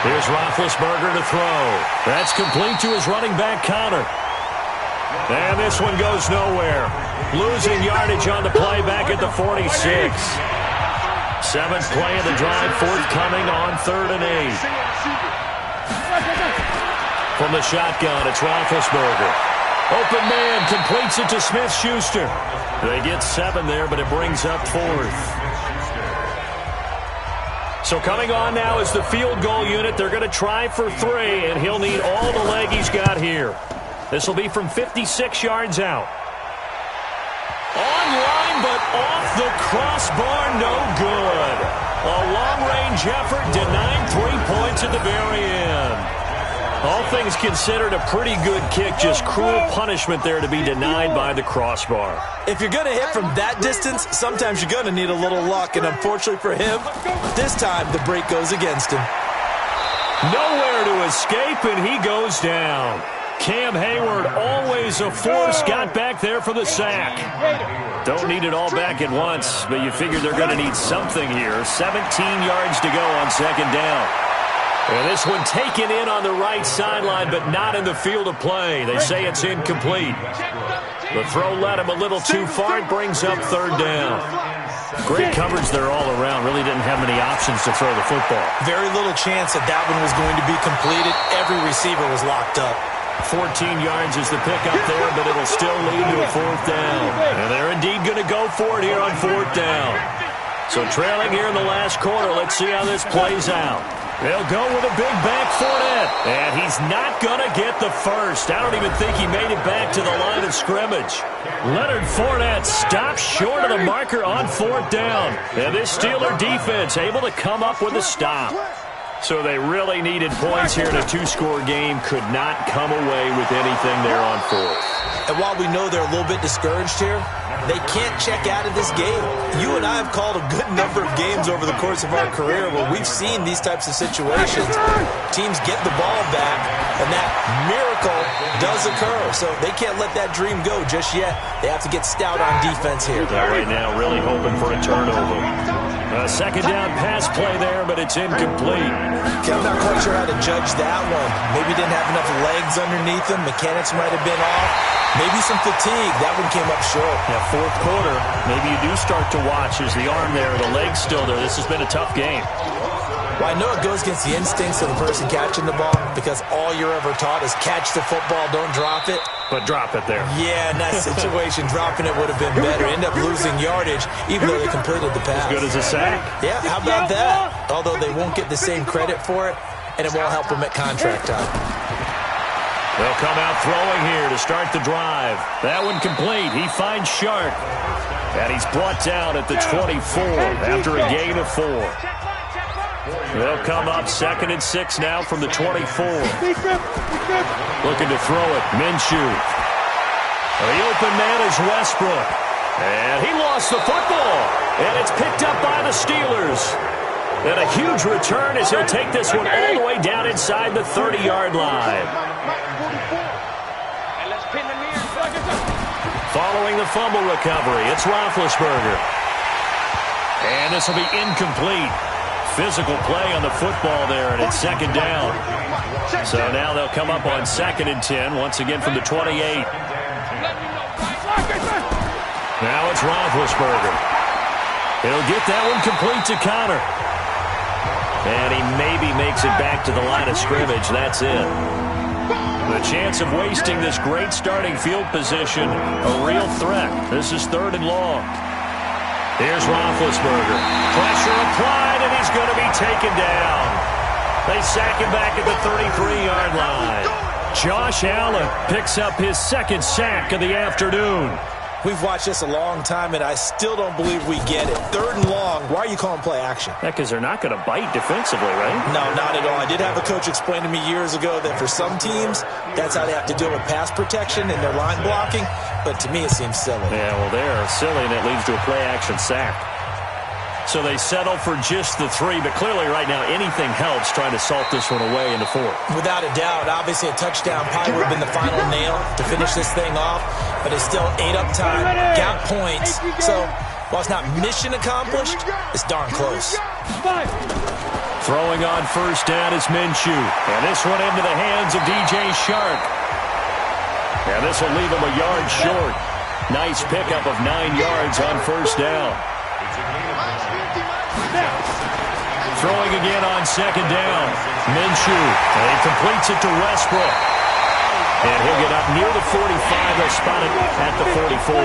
Here's Roethlisberger to throw. That's complete to his running back, Connor. And this one goes nowhere. Losing yardage on the play back at the 46. 7th play of the drive, forthcoming on 3rd and 8. From the shotgun, it's Roethlisberger. Open man, completes it to Smith-Schuster. They get 7 there, but it brings up 4th. So coming on now is the field goal unit. They're going to try for 3, and he'll need all the leg he's got here. This will be from 56 yards out. Online, but off the crossbar, no good. A long-range effort denying 3 points at the very end. All things considered, a pretty good kick. Just cruel punishment there to be denied by the crossbar. If you're going to hit from that distance, sometimes you're going to need a little luck. And unfortunately for him, this time the break goes against him. Nowhere to escape, and he goes down. Cam Hayward, always a force, got back there for the sack. Don't need it all back at once, but you figure they're going to need something here. 17 yards to go on 2nd down. And this one taken in on the right sideline, but not in the field of play. They say it's incomplete. The throw led him a little too far. It brings up 3rd down. Great coverage there all around. Really didn't have many options to throw the football. Very little chance that that one was going to be completed. Every receiver was locked up. 14 yards is the pickup there, but it'll still lead to a 4th down. And they're indeed going to go for it here on 4th down. So trailing here in the last quarter. Let's see how this plays out. They'll go with a big back Fournette. And he's not going to get the first. I don't even think he made it back to the line of scrimmage. Leonard Fournette stops short of the marker on 4th down. And this Steeler defense able to come up with a stop. So they really needed points here in a 2-score game. Could not come away with anything there on 4th. And while we know they're a little bit discouraged here, they can't check out of this game. You and I have called a good number of games over the course of our career where we've seen these types of situations. Teams get the ball back, and that miracle does occur. So they can't let that dream go just yet. They have to get stout on defense here. Right now, really hoping for a turnover. A 2nd down pass play there, but it's incomplete. Okay, I'm not quite sure how to judge that one. Maybe didn't have enough legs underneath him. Mechanics might have been off. Maybe some fatigue. That one came up short. Yeah, 4th quarter, maybe you do start to watch. Is the arm there, the leg's still there? This has been a tough game. Well, I know it goes against the instincts of the person catching the ball because all you're ever taught is catch the football, don't drop it. But drop it there. Yeah, in that situation, dropping it would have been better. End up losing yardage even though they completed the pass. As good as a sack. Yeah, how about that? Although they won't get the same credit for it, and it won't help them at contract time. They'll come out throwing here to start the drive. That one complete. He finds Shark. And he's brought down at the 24 after a gain of 4. They'll come up 2nd and 6 now from the 24. Looking to throw it. Minshew. The open man is Westbrook. And he lost the football. And it's picked up by the Steelers. And a huge return as he'll take this one all the way down inside the 30-yard line. Following the fumble recovery, it's Roethlisberger. And this will be incomplete. Physical play on the football there, and it's 2nd down. So now they'll come up on 2nd and 10, once again from the 28. Now it's Roethlisberger. He'll get that one complete to Connor. And he maybe makes it back to the line of scrimmage. That's it. The chance of wasting this great starting field position, a real threat. This is 3rd and long. Here's Roethlisberger. Pressure applied, and he's going to be taken down. They sack him back at the 33-yard line. Josh Allen picks up his 2nd sack of the afternoon. We've watched this a long time, and I still don't believe we get it. 3rd and long. Why are you calling play action? Yeah, because they're not going to bite defensively, right? No, not at all. I did have a coach explain to me years ago that for some teams, that's how they have to deal with pass protection and their line blocking. But to me, it seems silly. Yeah, well, they're silly, and it leads to a play-action sack. So they settle for just the 3, but clearly right now anything helps trying to salt this one away into 4. Without a doubt, obviously a touchdown probably would have been the final nail to finish this thing off, but it's still 8 up time, got points. So while it's not mission accomplished, it's darn close. Throwing on 1st down is Minshew, and this one into the hands of DJ Shark. And this will leave him a yard short. Nice pickup of 9 yards on 1st down. Throwing again on 2nd down. Minshew. And he completes it to Westbrook. And he'll get up near the 45. They'll spot it at the 44.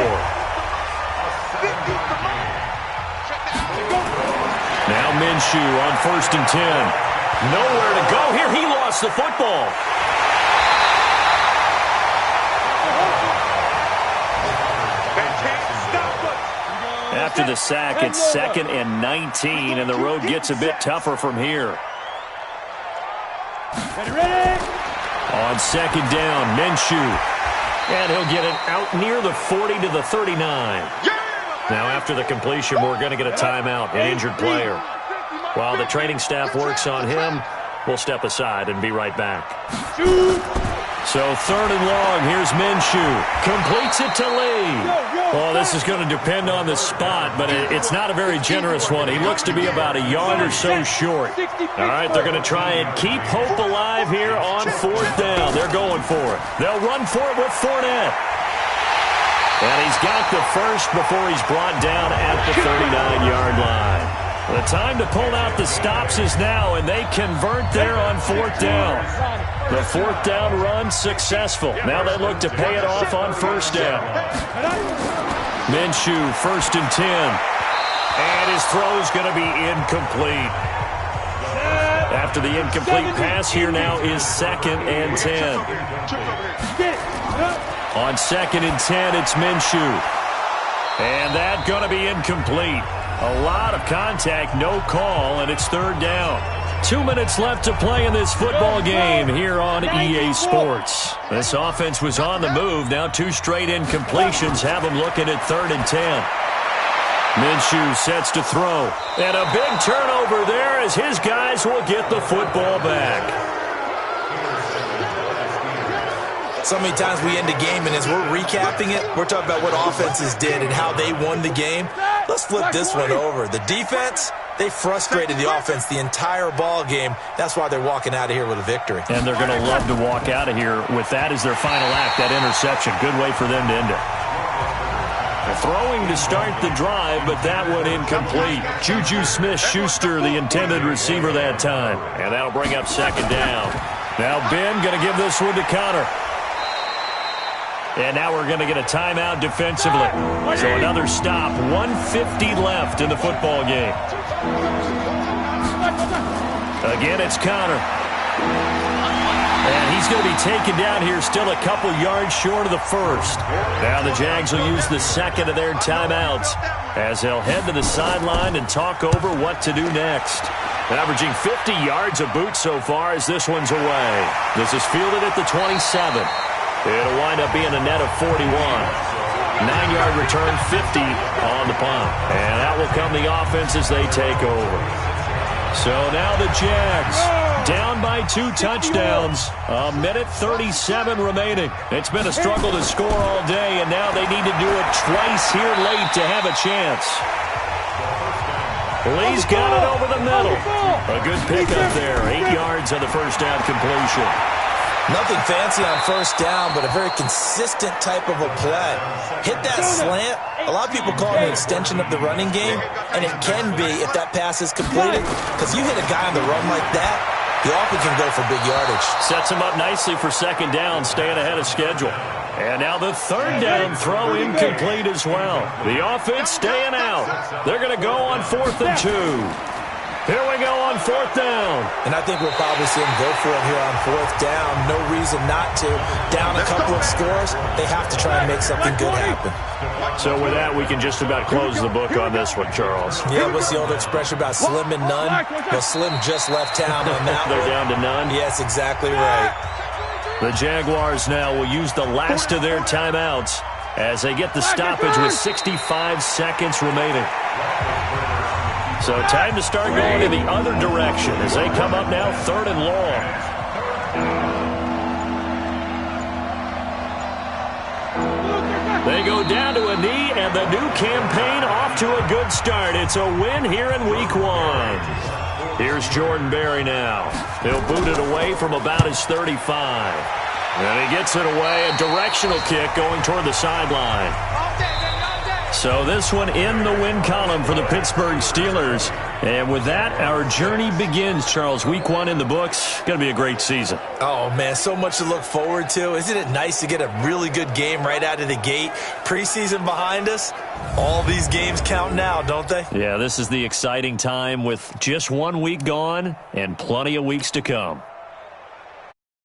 Now Minshew on 1st and 10. Nowhere to go here. He lost the football. After the sack, it's 2nd and 19, and the road gets a bit tougher from here. On 2nd down, Minshew. And he'll get it out near the 40 to the 39. Now, after the completion, we're going to get a timeout, an injured player. While the training staff works on him, we'll step aside and be right back. So 3rd and long, here's Minshew. Completes it to Lee. Well, this is going to depend on the spot, but it's not a very generous one. He looks to be about a yard or so short. All right, they're going to try and keep hope alive here on 4th down. They're going for it. They'll run for it with Fournette. And he's got the first before he's brought down at the 39-yard line. The time to pull out the stops is now, and they convert there on 4th down. The 4th down run successful. Now they look to pay it off on 1st down. Minshew, 1st and 10. And his throw's going to be incomplete. After the incomplete pass, here now is 2nd and 10. On 2nd and 10, it's Minshew. And that's going to be incomplete. A lot of contact, no call, and it's 3rd down. 2 minutes left to play in this football game here on EA Sports. This offense was on the move. Now 2 straight incompletions have them looking at 3rd and 10. Minshew sets to throw. And a big turnover there as his guys will get the football back. So many times we end a game, and as we're recapping it, we're talking about what offenses did and how they won the game. Let's flip this one over. The defense, they frustrated the offense the entire ball game. That's why they're walking out of here with a victory. And they're going to love to walk out of here with that as their final act, that interception. Good way for them to end it. Throwing to start the drive, but that one incomplete. Juju Smith-Schuster, the intended receiver that time. And that'll bring up second down. Now Ben going to give this one to Connor. And now we're going to get a timeout defensively. So another stop. 1:50 left in the football game. Again, it's Connor. And he's going to be taken down here still a couple yards short of the first. Now the Jags will use the second of their timeouts as they'll head to the sideline and talk over what to do next. Averaging 50 yards a boot so far as this one's away. This is fielded at the 27. It'll wind up being a net of 41. 9-yard return, 50 on the punt. And out will come the offense as they take over. So now the Jags down by 2 touchdowns. 1:37 remaining. It's been a struggle to score all day, and now they need to do it twice here late to have a chance. Lee's got it over the middle. A good pickup there. 8 yards on the first down completion. Nothing fancy on first down, but a very consistent type of a play. Hit that slant. A lot of people call it an extension of the running game, and it can be if that pass is completed, because you hit a guy on the run like that, he often can go for big yardage. Sets him up nicely for second down, staying ahead of schedule. And now the third down throw incomplete as well. The offense staying out. They're going to go on 4th and 2. Here we go on 4th down. And I think we'll probably see him go for it here on 4th down. No reason not to. Down a couple of scores, they have to try and make something good happen. So with that, we can just about close the book on this one, Charles. Yeah, what's the old expression about slim and none? Well, Slim just left town on that They're one. down to none? Yes, exactly right. The Jaguars now will use the last of their timeouts as they get the stoppage with 65 seconds remaining. So time to start going in the other direction as they come up now 3rd and long. They go down to a knee, and the new campaign off to a good start. It's a win here in Week 1. Here's Jordan Berry now. He'll boot it away from about his 35. And he gets it away, a directional kick going toward the sideline. So this one in the win column for the Pittsburgh Steelers. And with that, our journey begins, Charles. Week 1 in the books. Going to be a great season. Oh, man, so much to look forward to. Isn't it nice to get a really good game right out of the gate? Preseason behind us. All these games count now, don't they? Yeah, this is the exciting time with just 1 week gone and plenty of weeks to come.